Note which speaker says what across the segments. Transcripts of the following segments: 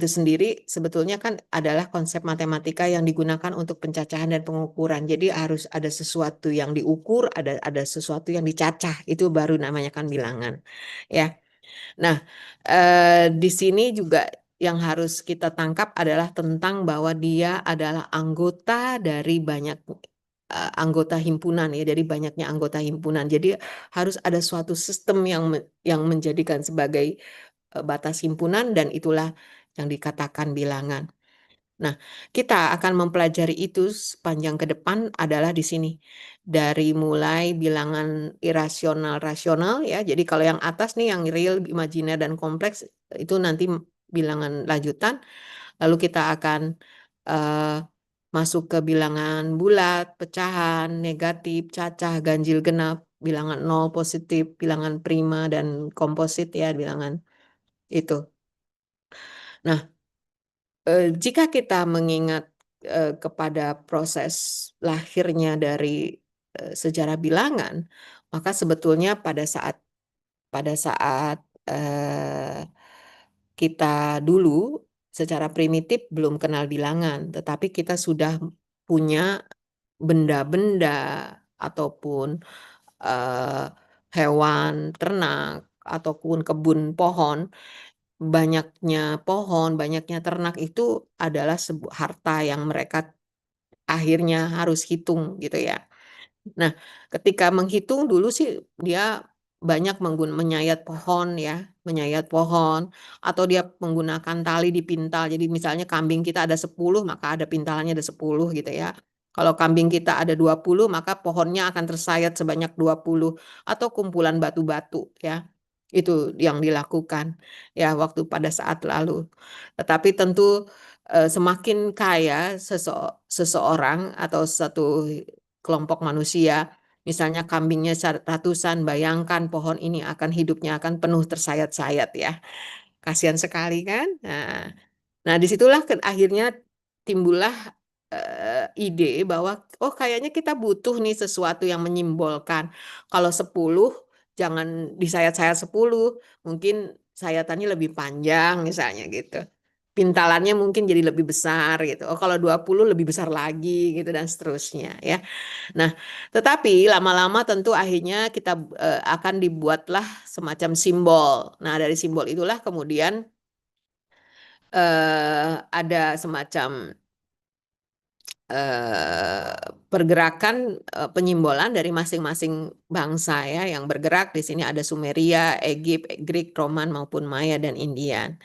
Speaker 1: itu sendiri sebetulnya kan adalah konsep matematika yang digunakan untuk pencacahan dan pengukuran. Jadi harus ada sesuatu yang diukur, ada sesuatu yang dicacah. Itu baru namanya kan bilangan. Ya. Nah, di sini juga yang harus kita tangkap adalah tentang bahwa dia adalah anggota dari banyak anggota himpunan ya, dari banyaknya anggota himpunan. Jadi harus ada suatu sistem yang menjadikan sebagai batas himpunan dan itulah yang dikatakan bilangan. Nah, kita akan mempelajari itu sepanjang ke depan adalah di sini. Dari mulai bilangan irasional, rasional ya. Jadi kalau yang atas nih yang real, imajiner dan kompleks itu nanti bilangan lanjutan. Lalu kita akan eh, masuk ke bilangan bulat, pecahan, negatif, cacah, ganjil genap, bilangan nol, positif, bilangan prima dan komposit ya, bilangan itu. Nah, jika kita mengingat kepada proses lahirnya dari sejarah bilangan, maka sebetulnya pada saat kita dulu secara primitif belum kenal bilangan, tetapi kita sudah punya benda-benda ataupun eh, hewan, ternak ataupun kebun pohon. Banyaknya pohon, banyaknya ternak itu adalah sebuah harta yang mereka akhirnya harus hitung gitu ya. Nah, ketika menghitung dulu sih dia banyak menyayat pohon ya, menyayat pohon atau dia menggunakan tali dipintal. Jadi misalnya kambing kita ada 10 maka ada pintalannya ada 10 gitu ya. Kalau kambing kita ada 20 maka pohonnya akan tersayat sebanyak 20 atau kumpulan batu-batu ya. Itu yang dilakukan ya waktu pada saat lalu. Tetapi tentu semakin kaya seseorang atau satu kelompok manusia, misalnya kambingnya ratusan, bayangkan pohon ini akan hidupnya akan penuh tersayat-sayat ya. Kasihan sekali kan? Nah, disitulah akhirnya timbullah ide bahwa oh kayaknya kita butuh nih sesuatu yang menyimbolkan. Kalau 10 jangan disayat-sayat 10, mungkin sayatannya lebih panjang misalnya gitu. Pintalannya mungkin jadi lebih besar gitu. Oh kalau 20 lebih besar lagi gitu dan seterusnya ya. Nah, tetapi lama-lama tentu akhirnya kita akan dibuatlah semacam simbol. Nah, dari simbol itulah kemudian ada semacam eh, pergerakan penyimbolan dari masing-masing bangsa ya yang bergerak. Di sini ada Sumeria, Egypt, Greek, Roman maupun Maya dan Indian.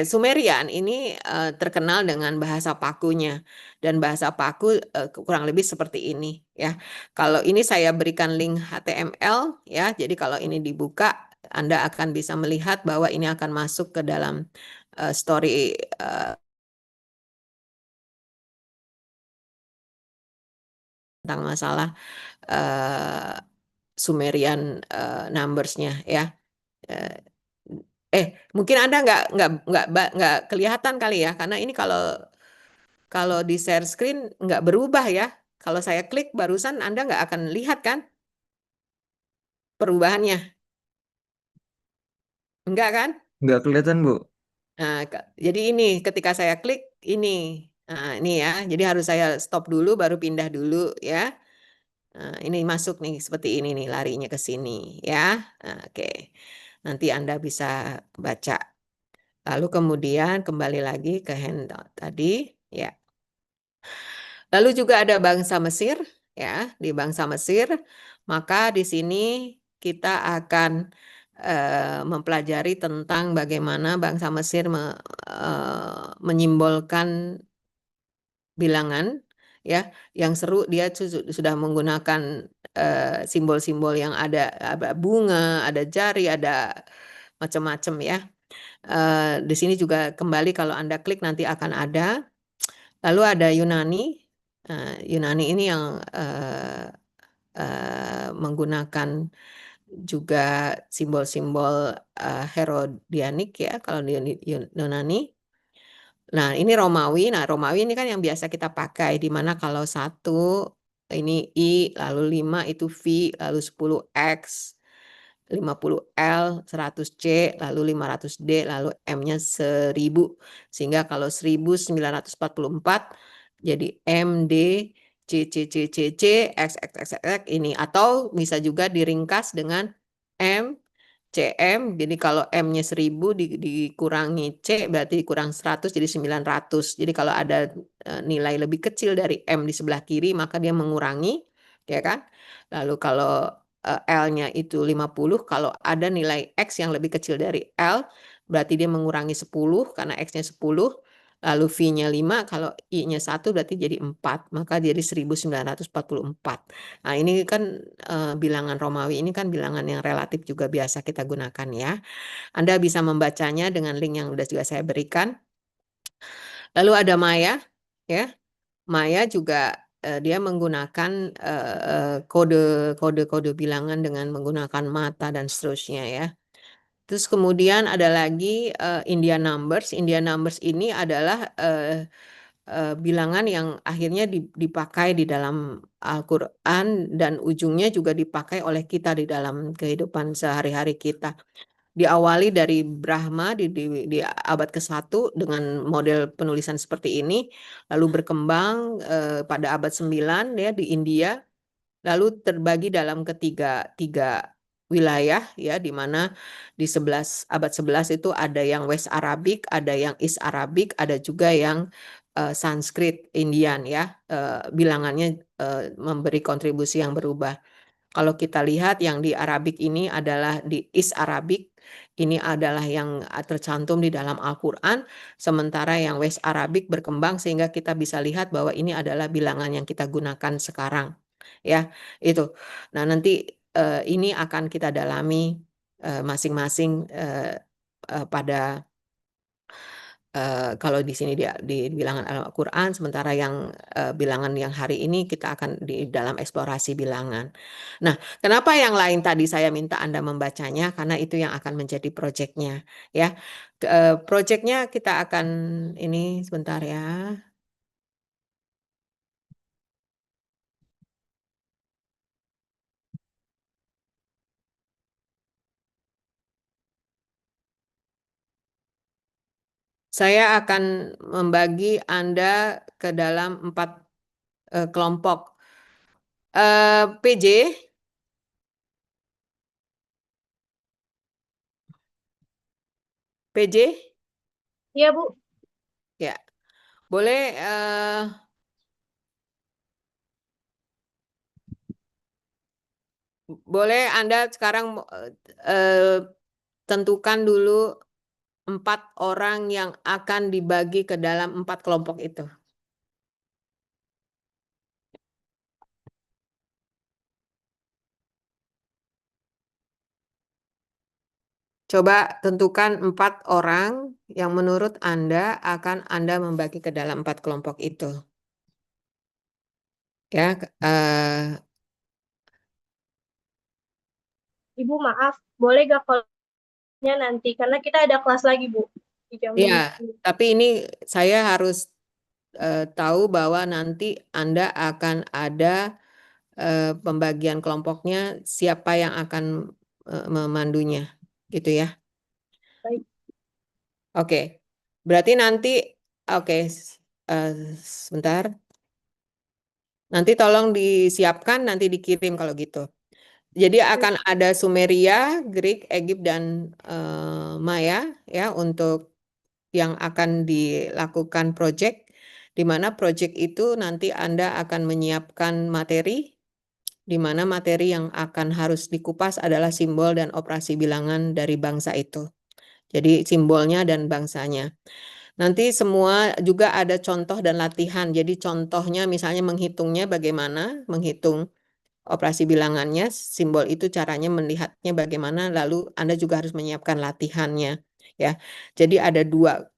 Speaker 1: Sumerian ini terkenal dengan bahasa pakunya dan bahasa paku kurang lebih seperti ini ya. Kalau ini saya berikan link HTML ya, jadi kalau ini dibuka Anda akan bisa melihat bahwa ini akan masuk ke dalam story tentang masalah eh, Sumerian numbers-nya ya. Eh, Mungkin Anda nggak kelihatan kali ya, karena ini kalau di share screen nggak berubah ya. Kalau saya klik barusan Anda nggak akan lihat kan perubahannya, enggak kan?
Speaker 2: Nggak kelihatan, Bu.
Speaker 1: Nah, jadi ini ketika saya klik ini, nah, ini ya. Jadi harus saya stop dulu, baru pindah dulu ya. Nah, ini masuk nih seperti ini nih larinya ke sini ya. Nah, oke. Nanti Anda bisa baca. Lalu kemudian kembali lagi ke handout tadi ya. Lalu juga ada bangsa Mesir ya, di bangsa Mesir, maka di sini kita akan mempelajari tentang bagaimana bangsa Mesir menyimbolkan bilangan ya. Yang seru dia sudah menggunakan simbol-simbol yang ada bunga, ada jari, ada macam-macam ya. Di sini juga kembali kalau Anda klik nanti akan ada. Lalu ada Yunani. Yunani ini yang menggunakan juga simbol-simbol Herodianik ya kalau di Yunani. Nah ini Romawi. Nah Romawi ini kan yang biasa kita pakai di mana kalau 1 ini I lalu 5 itu V lalu 10 X 50L, 100C, lalu 500D, lalu M-nya 1000. Sehingga kalau 1944 jadi MD C X ini, atau bisa juga diringkas dengan M CM. Jadi kalau M-nya 1000 dikurangi C berarti kurang 100 jadi 900. Jadi kalau ada nilai lebih kecil dari M di sebelah kiri maka dia mengurangi, ya kan? Lalu kalau L-nya itu 50, kalau ada nilai X yang lebih kecil dari L berarti dia mengurangi 10 karena X-nya 10. Lalu V-nya 5, kalau I-nya 1 berarti jadi 4, maka jadi 1944. Nah, ini kan bilangan Romawi ini kan bilangan yang relatif juga biasa kita gunakan ya. Anda bisa membacanya dengan link yang sudah juga saya berikan. Lalu ada Maya, ya. Maya juga dia menggunakan kode-kode bilangan dengan menggunakan mata dan seterusnya ya. Terus kemudian ada lagi Indian numbers. Indian numbers ini adalah bilangan yang akhirnya dipakai di dalam Al-Quran dan ujungnya juga dipakai oleh kita di dalam kehidupan sehari-hari kita. Diawali dari Brahma di abad ke-1 dengan model penulisan seperti ini, lalu berkembang pada abad 9 ya di India, lalu terbagi dalam tiga wilayah ya, di mana di abad 11 itu ada yang West Arabic, ada yang East Arabic, ada juga yang Sanskrit Indian ya. Bilangannya memberi kontribusi yang berubah. Kalau kita lihat yang di Arabic ini adalah di East Arabic, ini adalah yang tercantum di dalam Al-Quran, sementara yang West Arabic berkembang sehingga kita bisa lihat bahwa ini adalah bilangan yang kita gunakan sekarang. Ya, itu. Nah, nanti ini akan kita dalami masing-masing pada kalau di sini di bilangan Al-Quran, sementara yang bilangan yang hari ini kita akan di dalam eksplorasi bilangan. Nah, kenapa yang lain tadi saya minta Anda membacanya? Karena itu yang akan menjadi proyeknya, ya. Proyeknya kita akan ini sebentar ya. Saya akan membagi Anda ke dalam 4 kelompok. PJ, PJ,
Speaker 2: Iya, Bu.
Speaker 1: ya, boleh boleh Anda sekarang tentukan dulu 4 orang yang akan dibagi ke dalam 4 kelompok itu. Coba tentukan 4 orang yang menurut Anda akan Anda membagi ke dalam 4 kelompok itu. Ya,
Speaker 2: Ibu maaf, boleh gak call-nya nanti? Karena kita ada kelas lagi, Bu. Di jam
Speaker 1: ya,
Speaker 2: 10.
Speaker 1: tapi ini saya harus tahu bahwa nanti Anda akan ada pembagian kelompoknya, siapa yang akan memandunya, gitu ya.
Speaker 2: Baik.
Speaker 1: Oke, berarti nanti, oke, sebentar. Nanti tolong disiapkan, nanti dikirim kalau gitu. Jadi akan ada Sumeria, Greek, Egypt, dan Maya ya untuk yang akan dilakukan proyek, di mana proyek itu nanti Anda akan menyiapkan materi, di mana materi yang akan harus dikupas adalah simbol dan operasi bilangan dari bangsa itu. Jadi simbolnya dan bangsanya. Nanti semua juga ada contoh dan latihan. Jadi contohnya misalnya menghitungnya bagaimana, menghitung operasi bilangannya, simbol itu caranya melihatnya bagaimana, lalu Anda juga harus menyiapkan latihannya. Ya, jadi ada 2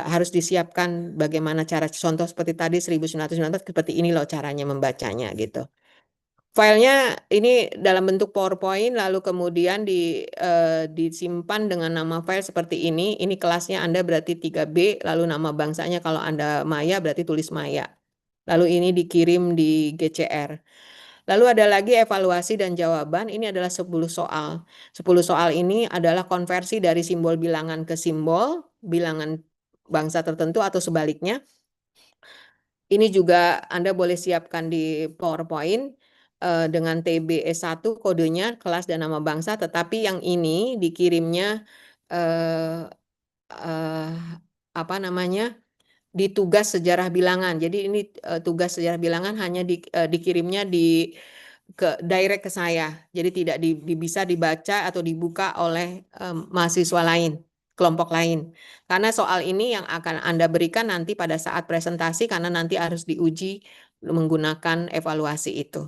Speaker 1: harus disiapkan bagaimana cara contoh seperti tadi 1919 seperti ini loh caranya membacanya gitu. Filenya ini dalam bentuk PowerPoint, lalu kemudian disimpan dengan nama file seperti ini. Ini kelasnya Anda berarti 3B, lalu nama bangsanya kalau Anda Maya berarti tulis Maya. Lalu ini dikirim di GCR. Lalu ada lagi evaluasi dan jawaban, ini adalah 10 soal. 10 soal ini adalah konversi dari simbol bilangan ke simbol, bilangan bangsa tertentu atau sebaliknya. Ini juga Anda boleh siapkan di PowerPoint, dengan TBS1 kodenya kelas dan nama bangsa, tetapi yang ini dikirimnya, eee eee, apa namanya, di tugas sejarah bilangan. Jadi ini, tugas sejarah bilangan hanya dikirimnya direct ke saya. Jadi tidak bisa dibaca atau dibuka oleh, mahasiswa lain, kelompok lain. Karena soal ini yang akan Anda berikan nanti pada saat presentasi karena nanti harus diuji menggunakan evaluasi itu.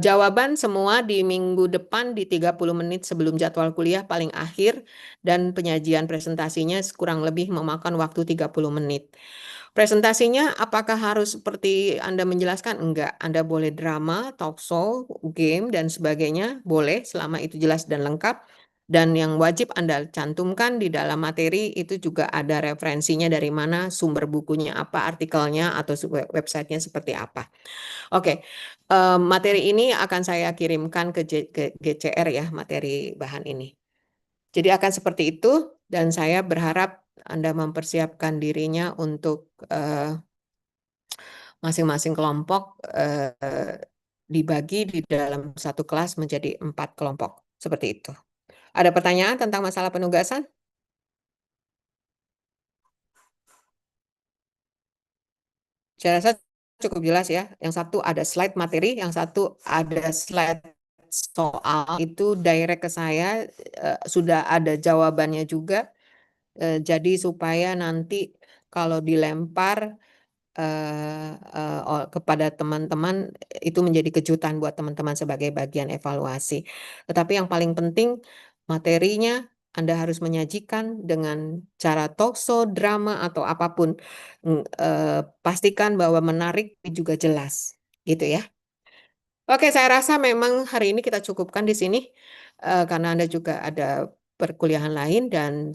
Speaker 1: Jawaban semua di minggu depan di 30 menit sebelum jadwal kuliah paling akhir dan penyajian presentasinya kurang lebih memakan waktu 30 menit. Presentasinya apakah harus seperti Anda menjelaskan? Enggak, Anda boleh drama, talk show, game, dan sebagainya, boleh selama itu jelas dan lengkap. Dan yang wajib Anda cantumkan di dalam materi itu juga ada referensinya dari mana, sumber bukunya apa, artikelnya, atau websitenya seperti apa. Oke, materi ini akan saya kirimkan ke GCR ya, materi bahan ini. Jadi akan seperti itu dan saya berharap Anda mempersiapkan dirinya untuk, masing-masing kelompok, dibagi di dalam satu kelas menjadi 4 kelompok, seperti itu. Ada pertanyaan tentang masalah penugasan? Saya rasa cukup jelas ya, yang satu ada slide materi, yang satu ada slide soal, itu direct ke saya, sudah ada jawabannya juga, jadi supaya nanti kalau dilempar, kepada teman-teman, itu menjadi kejutan buat teman-teman sebagai bagian evaluasi. Tetapi yang paling penting materinya Anda harus menyajikan dengan cara talkshow, drama, atau apapun, pastikan bahwa menarik juga jelas, gitu ya. Oke, saya rasa memang hari ini kita cukupkan di sini, karena Anda juga ada perkuliahan lain dan